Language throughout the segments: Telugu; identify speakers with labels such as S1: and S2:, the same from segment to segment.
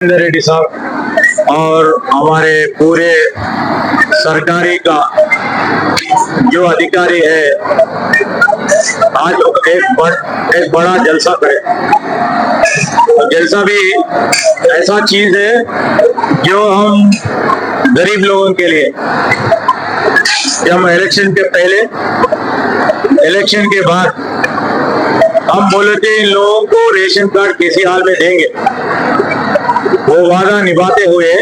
S1: रेड्डी साहब और हमारे पूरे सरकारी का जो अधिकारी है आज एक बड़ा जलसा करे। तो जलसा भी ऐसा चीज है जो हम गरीब लोगों के लिए, जब इलेक्शन के पहले इलेक्शन के बाद हम बोले थे इन लोगों को रेशन कार्ड किसी हाल में देंगे, वो वादा निभाते हुए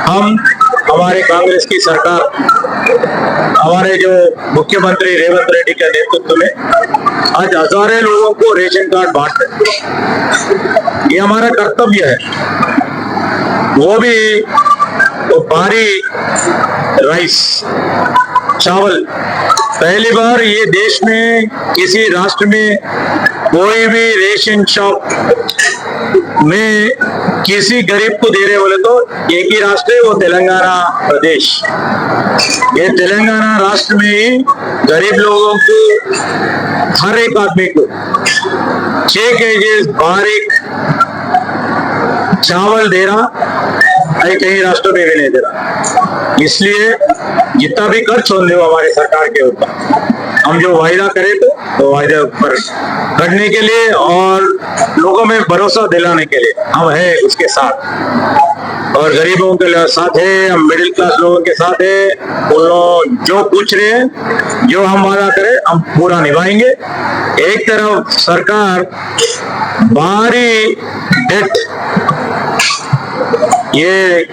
S1: हम हमारे कांग्रेस की सरकार, हमारे जो मुख्यमंत्री रेवंत रेड्डी के नेतृत्व में आज हजारों लोगों को रेशन कार्ड बांट रहे। ये हमारा कर्तव्य है। वो भी तो भारी राइस चावल, पहली बार ये देश में किसी राष्ट्र में कोई भी रेशन शॉप में किसी गरीब को दे रहे बोले तो एक ही राष्ट्र है, वो तेलंगाना प्रदेश। ये तेलंगाना राष्ट्र में ही गरीब लोगों को हर एक आदमी को 6 केजी बारीक चावल दे रहा, कहीं राष्ट्रों में भी नहीं दे रहा। इसलिए जितना भी खर्च होने दो हमारे सरकार के ऊपर, हम जो वायदा करें तो वायदे पर करने के लिए और लोगों में भरोसा दिलाने के लिए हम है उसके साथ, और गरीबों के साथ है, हम मिडिल क्लास लोगों के साथ है। उन लोग जो पूछ रहे हैं, जो हम वादा करें हम पूरा निभाएंगे। एक तरफ सरकार भारी डेट, ये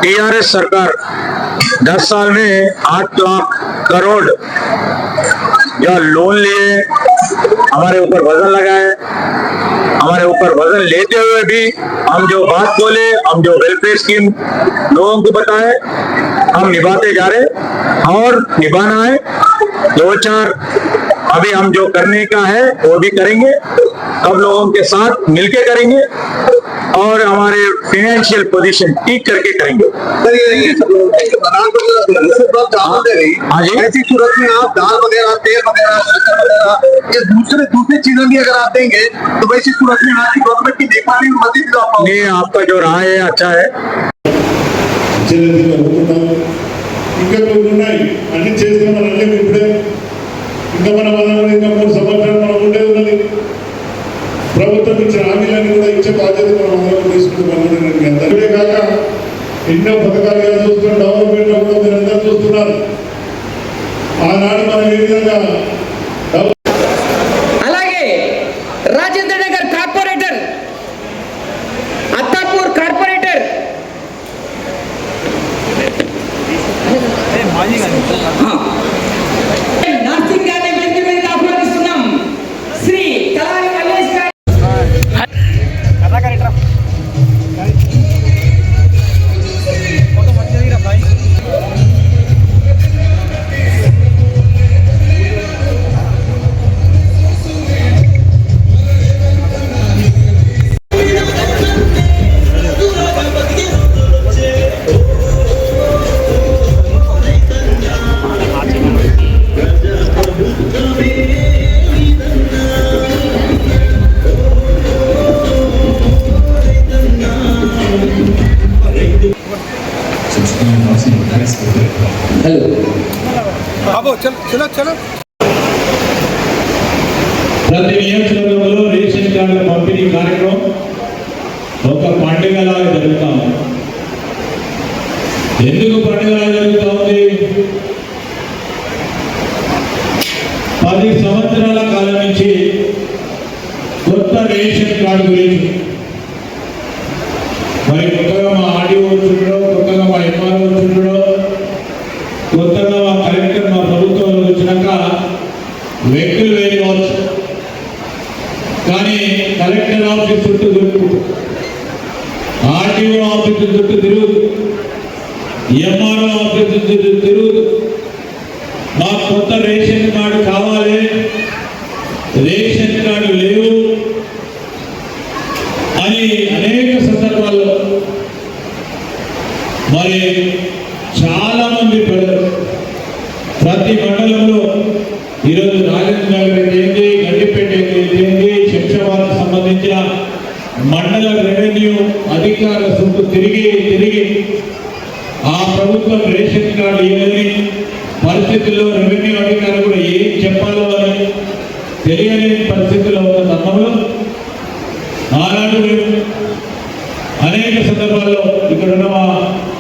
S1: टीआरएस सरकार 10 साल में 8 लाख करोड़ या लोन लिए, हमारे ऊपर वजन लगाए, हमारे ऊपर वजन लेते हुए भी हम जो बात बोले, हम जो वेलफेयर स्कीम लोगों को बताए, हम निभाते जा रहे और निभाना है। 2-4 अभी हम जो करने का है वो भी करेंगे, सब लोगों के साथ मिलके करेंगे और हमारे फाइनेंशियल पोजीशन ठीक करके करेंगे। हाँ जी,
S2: ऐसी सूरत में आप दाल वगैरह, तेल वगैरह, शक्कर वगैरह, ये दूसरी चीजें भी अगर आप देंगे तो वैसी सूरत में आपकी गवर्नमेंट की देखभाल में मदद
S1: नहीं, आपका जो राय है अच्छा है।
S3: ఇంకా కొన్ని ఉన్నాయి, అన్ని చేస్తున్నాం, అన్ని ఇప్పుడే ఇంకా మన వదన ఇంకా 3 సంవత్సరాలు మనం ఉండేది ఉన్నది. ప్రభుత్వం ఇచ్చిన హామీలను కూడా ఇచ్చే బాధ్యత మనం అందరం తీసుకుంటాం. అందరికీ కాక ఎన్నో పథకాలు చూస్తున్న డెవలప్మెంట్ లో కూడా మీరు అందరూ చూస్తున్నారు. ఆనాడు మనం ఏ విధంగా
S4: అలాగే Rajendra Nagar corporator, Attapur corporator nursing గారిని వేదిక మీద ఆహ్వానిస్తున్నాం. శ్రీ తలారి మల్లేష్ గారు.
S3: ప్రతి నియోజకవర్గంలో రేషన్ కార్డుల పంపిణీ కార్యక్రమం ఒక పండుగలాగా జరుగుతా ఉంది. ఎందుకు పండుగలాగా జరుగుతూ ఉంది? 10 సంవత్సరాల కాలం నుంచి కొత్త రేషన్ కార్డు గురించి మరి కొత్తగా మా ఆర్డీఓ వచ్చిండో, కొత్తగా మా ఎంఆర్ఓ వచ్చిండో, కొత్తగా మా కలెక్టర్ మా ప్రభుత్వంలో వచ్చినాక వ్యక్తులు వేరు కావచ్చు, కానీ కలెక్టర్ ఆఫీస్ చుట్టూ తిరుగు, ఆర్టీఓ ఆఫీస్ చుట్టూ తిరుగు, ఎంఆర్ఓ ఆఫీస్ చుట్టూ తిరుగు, మాకు కొత్త రేషన్ కార్డు కావాలి, రేషన్ కార్డు లేవు అని అనేక సందర్భాల్లో మరి చాలా మంది ప్రతి మండలంలో ఈరోజు రాజేంద్ర నగర్ ఏంటి, గడ్డిపేట ఏంటి, శంషాబాద్ సంబంధించిన
S5: మండల రెవెన్యూ అధికారుల చుట్టూ తిరిగి ఆ ప్రభుత్వం రేషన్ కార్డు ఇవ్వని పరిస్థితుల్లో రెవెన్యూ అధికారులు కూడా ఏం చెప్పాలో అని తెలియని పరిస్థితుల్లో ఉన్న తరుణంలో ఆనాడు అనేక సందర్భాల్లో ఇక్కడ ఉన్న మా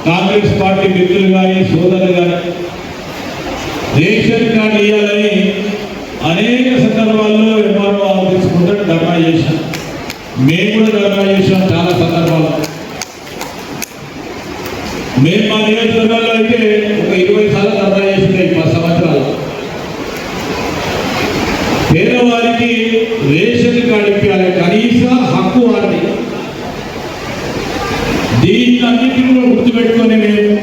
S5: కాంగ్రెస్ పార్టీ మిత్రులు కానీ సోదరులు కానీ రేషన్ కార్డు ఇవ్వాలని అనేక సందర్భాల్లో ఎంఆర్ఓ ఆఫీస్ ముందట ధర్నా చేశాం. మేము కూడా ధర్నా చేసాం చాలా సందర్భాల్లో. మేము మా నియోజకవర్గాల్లో అయితే ఒక 20 సార్లు ధర్నా చేసినాయి 10 సంవత్సరాలు. పేదవారికి రేషన్ కార్డు ఇప్పించాలి, కనీస హక్కు వారిని. దీన్ని అన్నింటినీ కూడా గుర్తుపెట్టుకొని మేము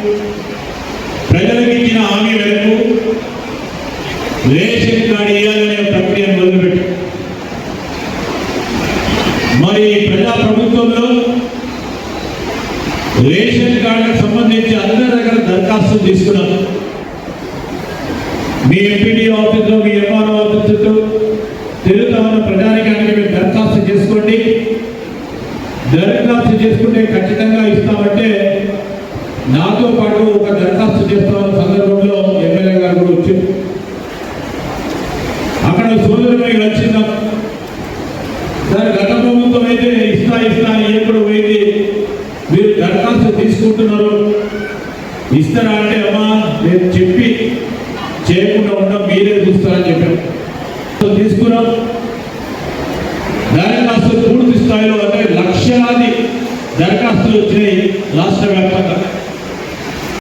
S5: ప్రజలకు ఇచ్చిన హామీ మేరకు రేషన్ కార్డు ఇవ్వాలనే ప్రక్రియను మొదలుపెట్టి మరి ప్రజా ప్రభుత్వంలో రేషన్ కార్డులకు సంబంధించి అందరి దగ్గర దరఖాస్తులు తీసుకున్నాం. మీ ఎంపీడీ ఆఫీసులో మీ ఎంఆర్ఓ ఆఫీసులో తిరుగుతా ఉన్న ప్రజానికానికి మీరు దరఖాస్తు చేసుకోండి, దరఖాస్తు చేసుకుంటే ఖచ్చితంగా ఇస్తామంటే నాతో పాటు ఒక దరఖాస్తు చేస్తామన్న సందర్భంలో ఎమ్మెల్యే గారు కూడా వచ్చారు. అక్కడ సోదరుని వచ్చిందాం సార్, గత ప్రభుత్వం అయితే ఇస్తా అని ఎప్పుడు పోయింది, మీరు దరఖాస్తు తీసుకుంటున్నారు ఇస్తారా అంటే అమ్మా నేను చెప్పి చేయకుండా ఉండడం మీరే చూస్తారని చెప్పారు. తీసుకున్నాం. దరఖాస్తులు పూర్తి స్థాయిలో అంటే లక్షలాది దరఖాస్తులు వచ్చినాయి రాష్ట్ర వ్యాప్తంగా.